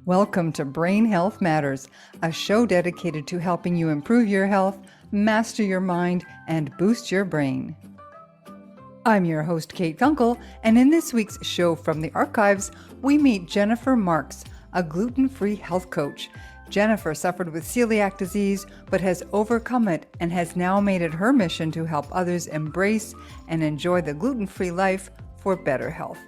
Welcome to Brain Health Matters, a show dedicated to helping you improve your health, master your mind, and boost your brain. I'm your host, Kate Kunkle, and in this week's show from the archives, we meet Jennifer Marcks, a gluten-free health coach. Jennifer suffered with celiac disease, but has overcome it and has now made it her mission to help others embrace and enjoy the gluten-free life for better health.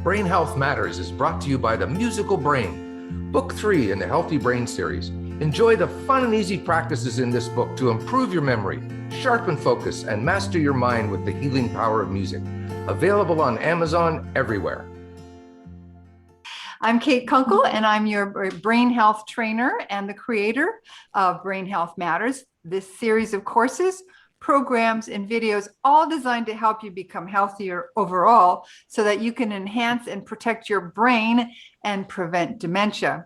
Brain Health Matters is brought to you by the Musical Brain, Book 3 in the Healthy Brain series. Enjoy the fun and easy practices in this book to improve your memory, sharpen focus, and master your mind with the healing power of music. Available on Amazon everywhere. I'm Kate Kunkle, and I'm your brain health trainer and the creator of Brain Health Matters, this series of courses, programs, and videos, all designed to help you become healthier overall so that you can enhance and protect your brain and prevent dementia.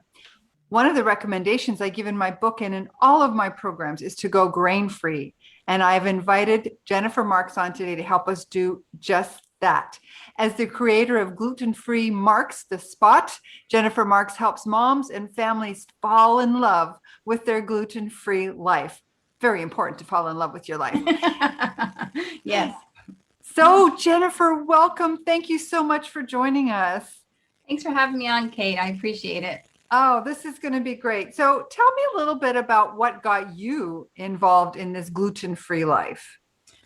One of the recommendations I give in my book and in all of my programs is to go grain-free. And I've invited Jennifer Marcks on today to help us do just that. As the creator of Gluten-Free Marcks, the Spot, Jennifer Marcks helps moms and families fall in love with their gluten-free life. Very important to fall in love with your life. Yes. So Jennifer, welcome. Thank you so much for joining us. Thanks for having me on, Kate. I appreciate it. Oh, this is going to be great. So tell me a little bit about what got you involved in this gluten-free life.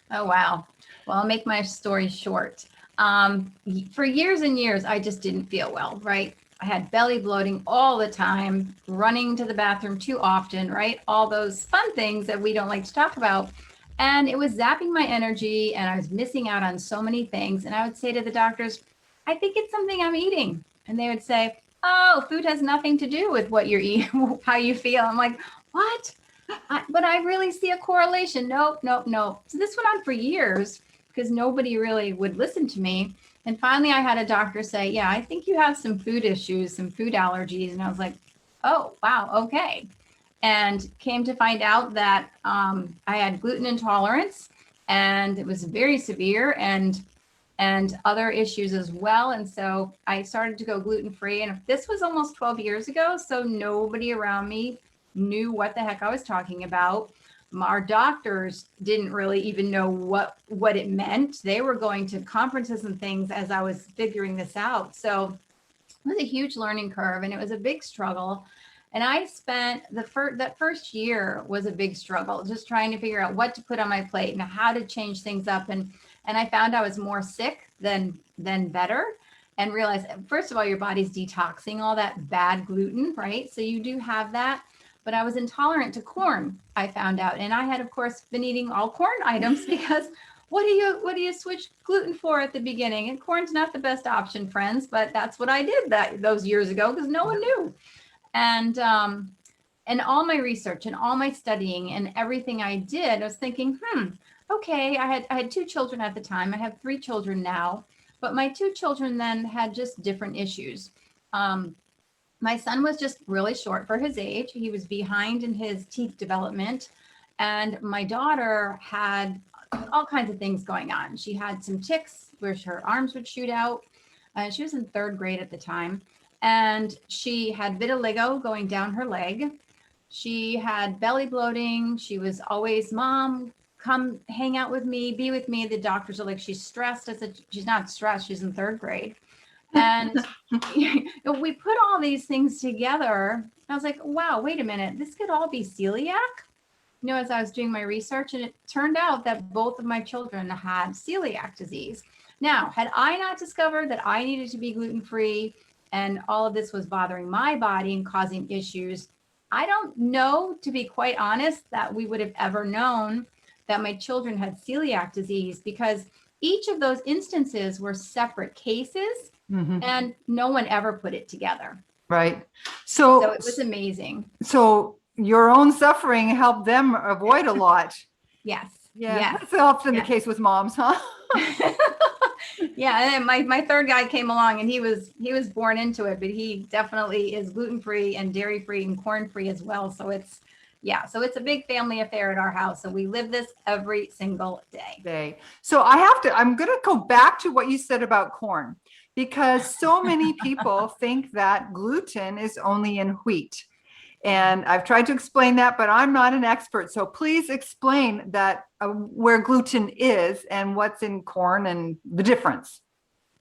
Oh, wow. Well, I'll make my story short. For years and years, I just didn't feel well, right? I had belly bloating all the time, running to the bathroom too often, right? All those fun things that we don't like to talk about. And it was zapping my energy and I was missing out on so many things. And I would say to the doctors, I think it's something I'm eating. And they would say, oh, food has nothing to do with what you're eating, how you feel. I'm like, what? But I really see a correlation. Nope. So this went on for years because nobody really would listen to me. And finally, I had a doctor say, yeah, I think you have some food issues, some food allergies. And I was like, oh, wow, okay. And came to find out that I had gluten intolerance, and it was very severe, and other issues as well. And so I started to go gluten-free. And this was almost 12 years ago. So nobody around me knew what the heck I was talking about. Our doctors didn't really even know what it meant. They were going to conferences and things as I was figuring this out. So it was a huge learning curve and it was a big struggle. And I spent that first year was a big struggle, just trying to figure out what to put on my plate and how to change things up. And I found I was more sick than better, and realized, first of all, your body's detoxing all that bad gluten, right? So you do have that. But I was intolerant to corn, I found out. And I had, of course, been eating all corn items because what do you switch gluten for at the beginning? And corn's not the best option, friends, but that's what I did those years ago because no one knew. And all my research and all my studying and everything I did, I was thinking, okay, I had 2 children at the time. I have 3 children now, but my 2 children then had just different issues. My son was just really short for his age. He was behind in his teeth development. And my daughter had all kinds of things going on. She had some tics where her arms would shoot out. She was in 3rd grade at the time. And she had vitiligo going down her leg. She had belly bloating. She was always, Mom, come hang out with me, be with me. The doctors are like, she's stressed. I said, she's not stressed. She's in 3rd grade. And we put all these things together. I was like, wow, wait a minute. This could all be celiac. As I was doing my research, and it turned out that both of my children had celiac disease. Now, had I not discovered that I needed to be gluten-free and all of this was bothering my body and causing issues, I don't know, to be quite honest, that we would have ever known that my children had celiac disease, because each of those instances were separate cases. Mm-hmm. And no one ever put it together. Right. So it was amazing. So your own suffering helped them avoid a lot. Yes. Yeah. Yes. That's often the case with moms, huh? Yeah. And then my 3rd guy came along and he was born into it, but he definitely is gluten-free and dairy-free and corn-free as well. So it's a big family affair at our house. So we live this every single day. So I'm going to go back to what you said about corn. because so many people think that gluten is only in wheat. And I've tried to explain that, but I'm not an expert. So please explain that where gluten is and what's in corn and the difference.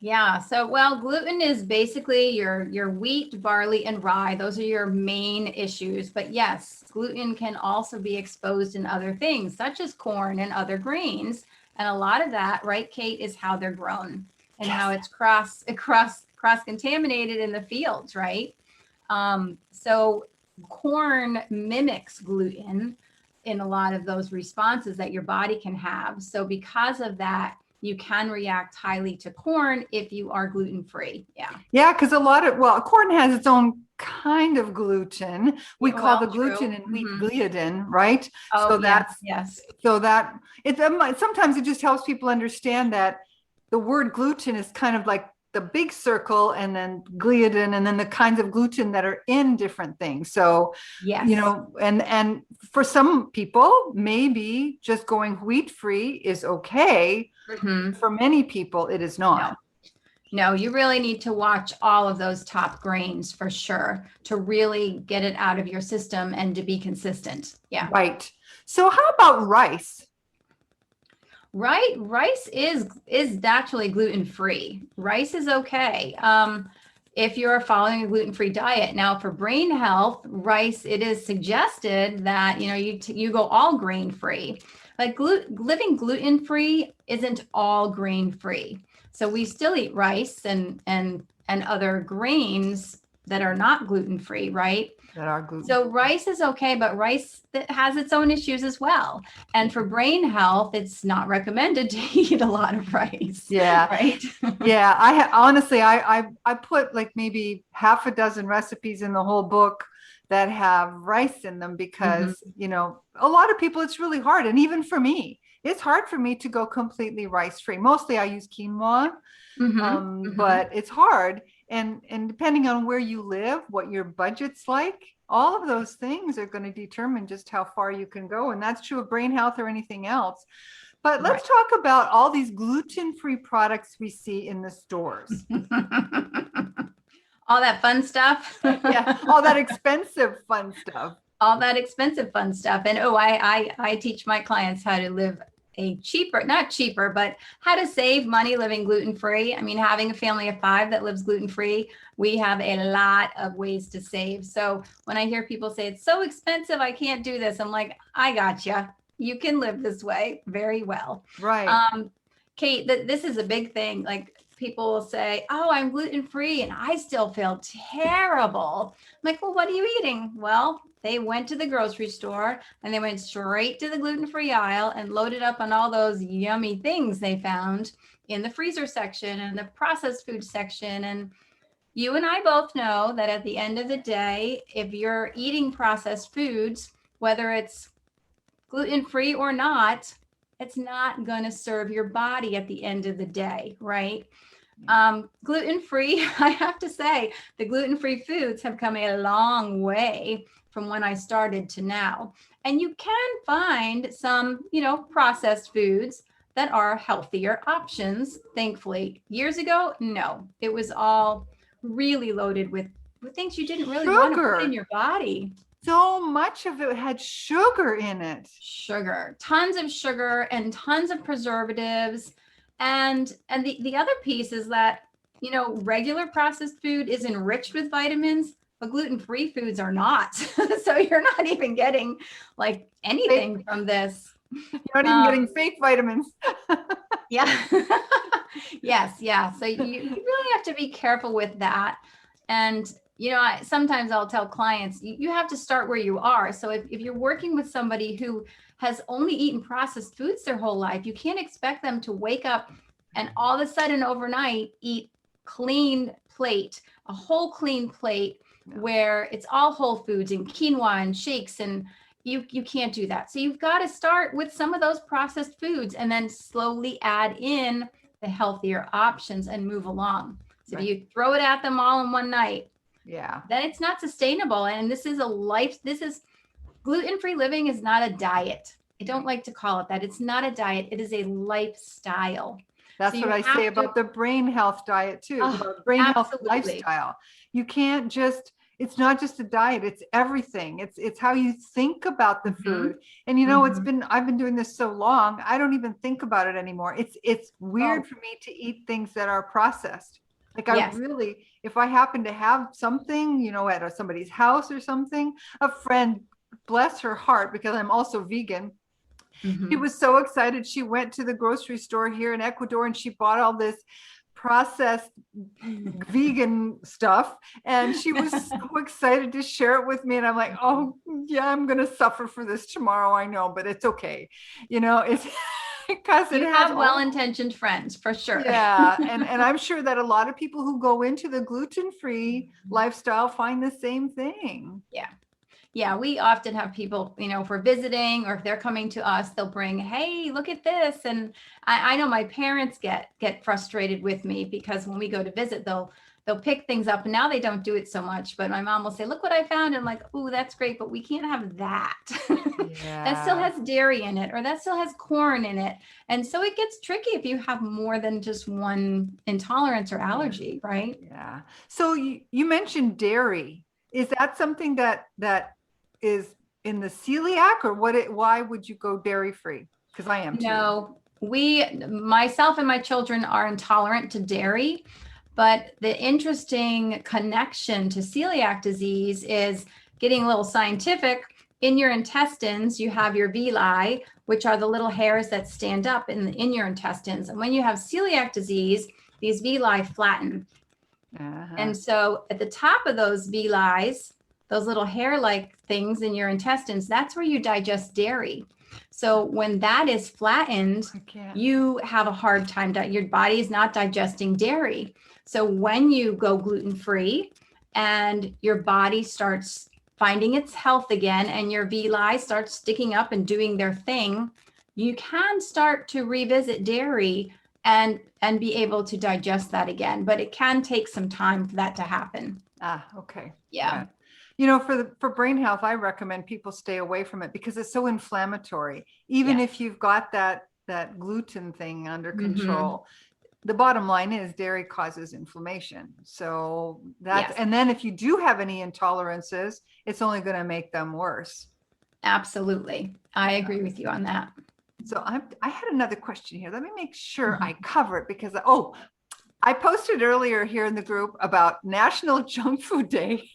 Yeah. So, well, gluten is basically your wheat, barley, and rye. Those are your main issues. But yes, gluten can also be exposed in other things, such as corn and other grains. And a lot of that, right, Kate, is how they're grown and how it's cross contaminated in the fields, right? So corn mimics gluten in a lot of those responses that your body can have. So because of that, you can react highly to corn if you are gluten-free. Yeah. Yeah, because corn has its own kind of gluten. We call the gluten in wheat gliadin, right? Oh, so yes. So that sometimes it just helps people understand that the word gluten is kind of like the big circle, and then gliadin, and then the kinds of gluten that are in different things. So, yes, and for some people, maybe just going wheat free is okay. For many people, it is not. No, you really need to watch all of those top grains for sure to really get it out of your system and to be consistent. Yeah. Right. So how about rice? Right. Rice is naturally gluten-free. Rice is okay. If you're following a gluten-free diet. Now for brain health, rice, it is suggested that, you go all grain-free. Like living gluten-free isn't all grain-free. So we still eat rice and other grains that are not gluten-free, right? That are gluten. So rice is okay, but rice that has its own issues as well. And for brain health, it's not recommended to eat a lot of rice. Yeah. Right. Yeah. Honestly, I put like maybe half a dozen recipes in the whole book that have rice in them because, a lot of people, it's really hard. And even for me, it's hard for me to go completely rice free. Mostly I use quinoa, but it's hard. And depending on where you live, what your budget's like, all of those things are going to determine just how far you can go. And that's true of brain health or anything else. But let's talk about all these gluten-free products we see in the stores. All that fun stuff. Yeah, all that expensive fun stuff. All that expensive fun stuff. And I teach my clients how to live not cheaper, but how to save money living gluten-free. I mean, having a family of 5 that lives gluten-free, we have a lot of ways to save. So when I hear people say it's so expensive, I can't do this, I'm like, I gotcha. You can live this way very well. Right. Kate, this is a big thing. Like people will say, oh, I'm gluten-free and I still feel terrible. I'm like, well, what are you eating? Well, they went to the grocery store and they went straight to the gluten-free aisle and loaded up on all those yummy things they found in the freezer section and the processed food section. And you and I both know that at the end of the day, if you're eating processed foods, whether it's gluten-free or not, it's not going to serve your body at the end of the day, right? Gluten-free, I have to say, the gluten-free foods have come a long way from when I started to now. And you can find some, processed foods that are healthier options, thankfully. Years ago, no, it was all really loaded with things you didn't really want to put in your body. So much of it had sugar in it. Sugar, tons of sugar and tons of preservatives. And the other piece is that, regular processed food is enriched with vitamins, but gluten-free foods are not. So you're not even getting like anything from this. You're not even getting fake vitamins. Yeah. Yes. Yeah. So you really have to be careful with that. And sometimes I'll tell clients, you have to start where you are. So if you're working with somebody who has only eaten processed foods their whole life, you can't expect them to wake up and all of a sudden overnight eat a whole clean plate where it's all whole foods and quinoa and shakes, and you can't do that. So you've got to start with some of those processed foods and then slowly add in the healthier options and move along. So if you throw it at them all in one night, then it's not sustainable. And this is gluten-free living is not a diet. I don't like to call it that. It's not a diet. It is a lifestyle. That's So what you I have say to- about the brain health diet too, Oh, about brain health absolutely. lifestyle. You can't just, it's not just a diet, it's everything. It's how you think about the food. And you know, I've been doing this so long, I don't even think about it anymore. It's weird Oh. for me to eat things that are processed. Like I Yes. really, if I happen to have something, you know, at somebody's house or something, a friend, bless her heart, because I'm also vegan. She was so excited. She went to the grocery store here in Ecuador and she bought all this processed vegan stuff. And she was so excited to share it with me. And I'm like, oh, yeah, I'm going to suffer for this tomorrow. I know, but it's okay. You know, it's because it You has have well-intentioned friends for sure. Yeah. And I'm sure that a lot of people who go into the gluten-free lifestyle find the same thing. Yeah. Yeah, we often have people, you know, if we're visiting or if they're coming to us, they'll bring, hey, look at this. And I know my parents get frustrated with me because when we go to visit, they'll pick things up. And now they don't do it so much. But my mom will say, look what I found. And I'm like, oh, that's great, but we can't have that. That still has dairy in it, or that still has corn in it. And so it gets tricky if you have more than just one intolerance or allergy, right? Yeah. So you mentioned dairy. Is that something that is in the celiac, or why would you go dairy free? Because I am too. No, myself and my children are intolerant to dairy, but the interesting connection to celiac disease is getting a little scientific. In your intestines, you have your villi, which are the little hairs that stand up in your intestines. And when you have celiac disease, these villi flatten. And so at the top of those villi, those little hair-like things in your intestines, that's where you digest dairy. So when that is flattened, you have a hard time, your body is not digesting dairy. So when you go gluten-free and your body starts finding its health again and your villi starts sticking up and doing their thing, you can start to revisit dairy and be able to digest that again. But it can take some time for that to happen. Okay. Yeah. You know, for brain health, I recommend people stay away from it because it's so inflammatory. Even if you've got that gluten thing under control, the bottom line is dairy causes inflammation. So that's, and then if you do have any intolerances, it's only going to make them worse. Absolutely. I agree with you on that. So I had another question here. Let me make sure I cover it because, I posted earlier here in the group about National Junk Food Day.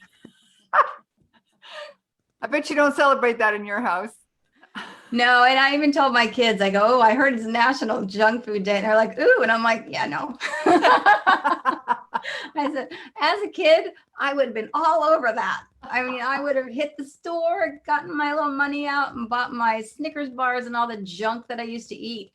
I bet you don't celebrate that in your house. No, and I even told my kids, I go, oh, I heard it's National Junk Food Day. And they're like, ooh, and I'm like, yeah, no. I said, as a kid, I would have been all over that. I mean, I would have hit the store, gotten my little money out and bought my Snickers bars and all the junk that I used to eat.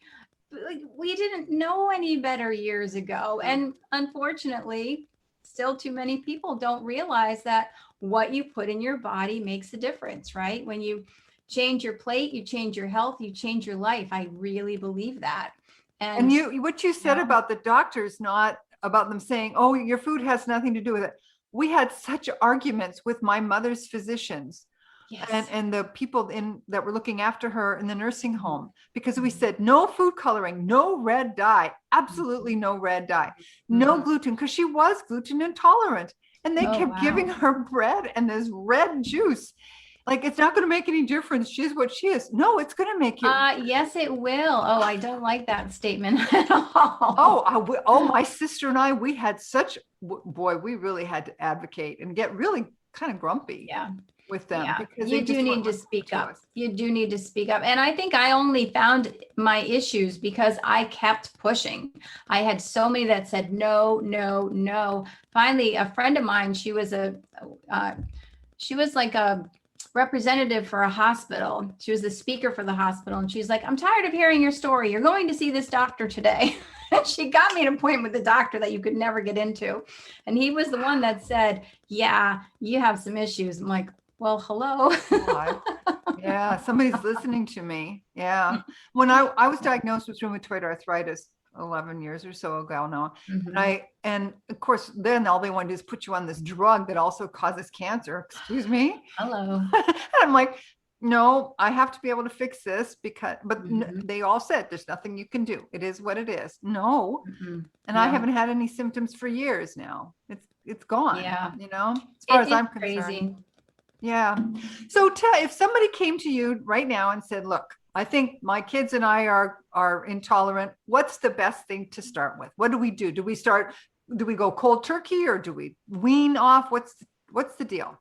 Like, we didn't know any better years ago. And unfortunately, still too many people don't realize that what you put in your body makes a difference, right? When you change your plate, you change your health, you change your life. I really believe that. And what you said about the doctors, not about them saying, oh, your food has nothing to do with it. We had such arguments with my mother's physicians. Yes. And the people that were looking after her in the nursing home, because we said no food coloring, no red dye, absolutely no red dye, no gluten, because she was gluten intolerant. And they kept giving her bread and this red juice. Like, it's not going to make any difference. She's what she is. No, it's going to make you. Yes, it will. Oh, I don't like that statement at all. My sister and I, we had we really had to advocate and get really kind of grumpy. With them. Because you do need to speak up. You do need to speak up. And I think I only found my issues because I kept pushing. I had so many that said, no, no, no. Finally, a friend of mine, she was like a representative for a hospital. She was the speaker for the hospital. And she's like, I'm tired of hearing your story. You're going to see this doctor today. And she got me an appointment with the doctor that you could never get into. And he was the one that said, yeah, you have some issues. I'm like, well, hello. Yeah, somebody's listening to me. Yeah. When I was diagnosed with rheumatoid arthritis 11 years or so ago now, and of course, then all they want to do is put you on this drug that also causes cancer. Excuse me. Hello. And I'm like, no, I have to be able to fix this because, but Mhm. they all said there's nothing you can do. It is what it is. No. Mm-mm. And I No. haven't had any symptoms for years now. It's gone, Yeah. as far as It's I'm concerned. crazy. Yeah. So if somebody came to you right now and said, look, I think my kids and I are intolerant. What's the best thing to start with? What do we do? Do we go cold turkey or do we wean off? What's the deal?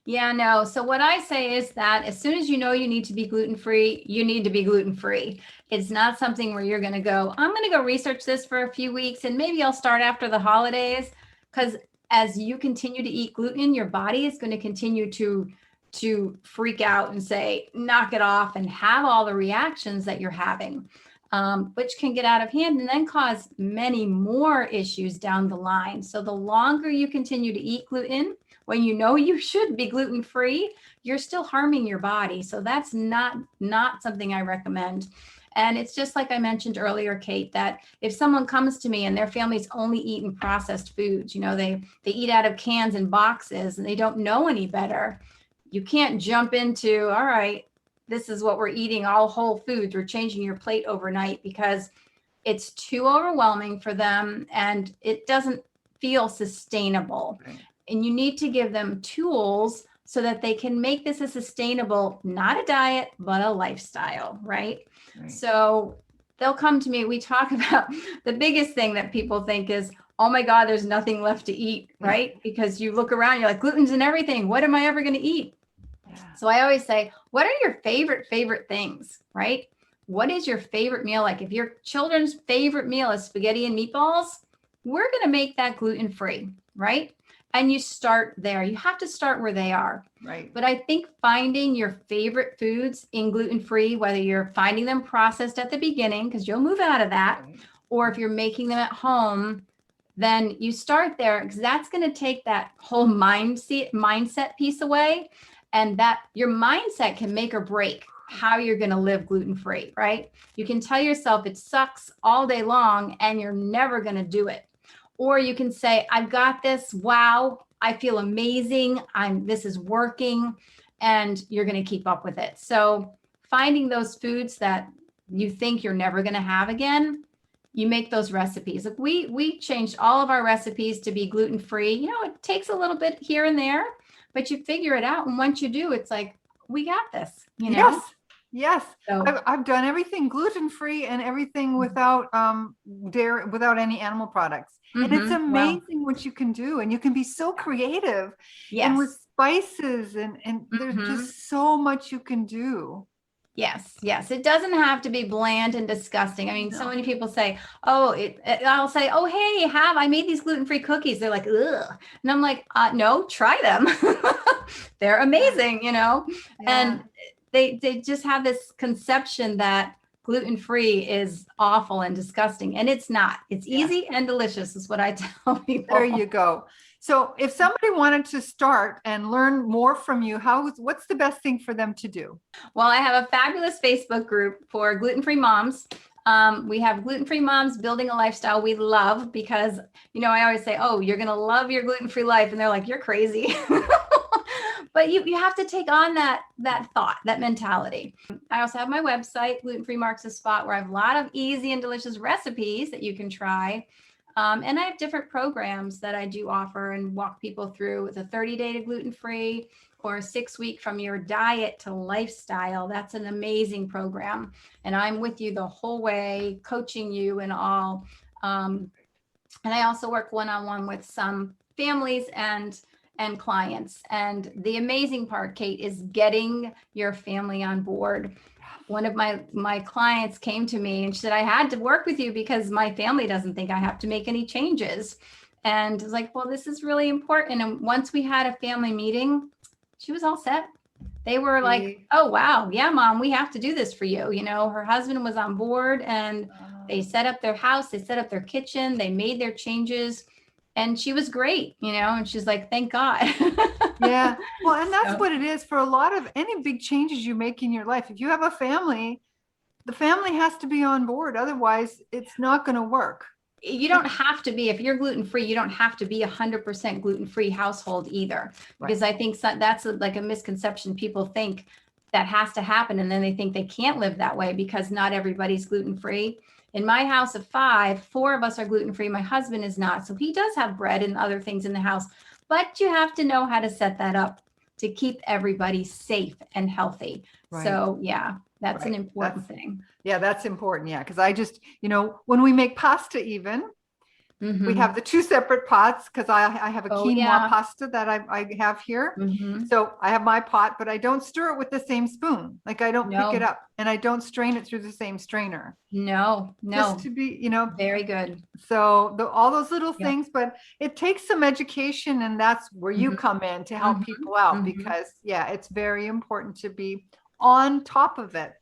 Yeah, no. So what I say is that as soon as you know you need to be gluten-free, you need to be gluten-free. It's not something where you're going to go, I'm going to go research this for a few weeks and maybe I'll start after the holidays. Because as you continue to eat gluten, your body is going to continue to freak out and say, knock it off and have all the reactions that you're having, which can get out of hand and then cause many more issues down the line. So the longer you continue to eat gluten, when you know you should be gluten-free, you're still harming your body. So that's not something I recommend. And it's just like I mentioned earlier, Kate, that if someone comes to me and their family's only eaten processed foods, they eat out of cans and boxes and they don't know any better, you can't jump into, all right, this is what we're eating, all whole foods. We're changing your plate overnight, because it's too overwhelming for them and it doesn't feel sustainable. Right. And you need to give them tools so that they can make this a sustainable, not a diet, but a lifestyle, right? Right. So they'll come to me. We talk about the biggest thing that people think is, oh my God, there's nothing left to eat, right? Because you look around, you're like, gluten's in everything. What am I ever going to eat? Yeah. So I always say, what are your favorite things, right? What is your favorite meal? Like if your children's favorite meal is spaghetti and meatballs, we're going to make that gluten-free, right? And you start there. You have to start where they are. Right. But I think finding your favorite foods in gluten-free, whether you're finding them processed at the beginning, because you'll move out of that, Right. or if you're making them at home, then you start there, because that's going to take that whole mindset piece away. And that your mindset can make or break how you're going to live gluten-free, right? You can tell yourself it sucks all day long and you're never going to do it. Or you can say, I've got this. Wow, I feel amazing. This is working, and you're going to keep up with it. So finding those foods that you think you're never going to have again, you make those recipes. Like we changed all of our recipes to be gluten-free. It takes a little bit here and there, but you figure it out. And once you do, it's like, we got this, Yes. Yes. So, I've done everything gluten-free and everything without dairy, without any animal products. And it's wow. amazing what you can do. And you can be so creative and with Yes. spices and there's just so much you can do. Yes. It doesn't have to be bland and disgusting. I mean, so No. many people say, oh, I'll say, oh, hey, I made these gluten-free cookies. They're like, ugh. And I'm like, no, try them. They're amazing, Yeah. and they just have this conception that gluten-free is awful and disgusting. And it's not. It's easy and delicious is what I tell people. There you go. So if somebody wanted to start and learn more from you, what's the best thing for them to do? Well, I have a fabulous Facebook group for gluten-free moms. We have gluten-free moms building a lifestyle we love, because, I always say, oh, you're going to love your gluten-free life. And they're like, you're crazy. But you have to take on that thought, that mentality. I also have my website, Gluten-Free Marks a Spot, where I have a lot of easy and delicious recipes that you can try. And I have different programs that I do offer and walk people through, with a 30-day to gluten-free or a 6-week from your diet to lifestyle. That's an amazing program. And I'm with you the whole way, coaching you and all. And I also work one-on-one with some families and clients. And the amazing part, Kate, is getting your family on board. One of my clients came to me and she said, I had to work with you because my family doesn't think I have to make any changes. And I was like, well, this is really important. And once we had a family meeting, she was all set. They were like, oh, wow. Yeah, Mom, we have to do this for you. Her husband was on board and they set up their house. They set up their kitchen. They made their changes. And she was great, and she's like, thank God. Yeah. Well, and that's what it is for a lot of any big changes you make in your life. If you have a family, the family has to be on board. Otherwise, it's not going to work. You don't have to be, if you're gluten-free, you don't have to be 100% gluten-free household either. Because I think that's like a misconception. People think that has to happen. And then they think they can't live that way because not everybody's gluten-free. In my house of 5, 4 of us are gluten-free. My husband is not. So he does have bread and other things in the house, but you have to know how to set that up to keep everybody safe and healthy. Right. So yeah, that's Right. an important thing. Yeah, that's important. Yeah. Cause I just, when we make pasta even, we have the 2 separate pots because I have a quinoa pasta that I have here. So I have my pot, but I don't stir it with the same spoon. Like I don't pick it up and I don't strain it through the same strainer. No. Just to be, Very good. So all those little things, but it takes some education, and that's where you come in to help people out because it's very important to be on top of it.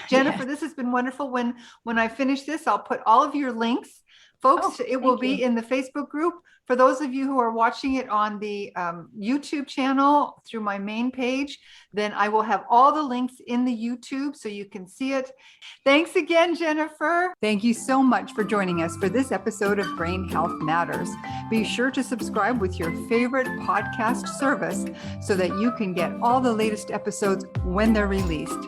Jennifer, this has been wonderful. When I finish this, I'll put all of your links. Folks, it will be in the Facebook group. For those of you who are watching it on the YouTube channel through my main page, then I will have all the links in the YouTube so you can see it. Thanks again, Jennifer. Thank you so much for joining us for this episode of Brain Health Matters. Be sure to subscribe with your favorite podcast service so that you can get all the latest episodes when they're released.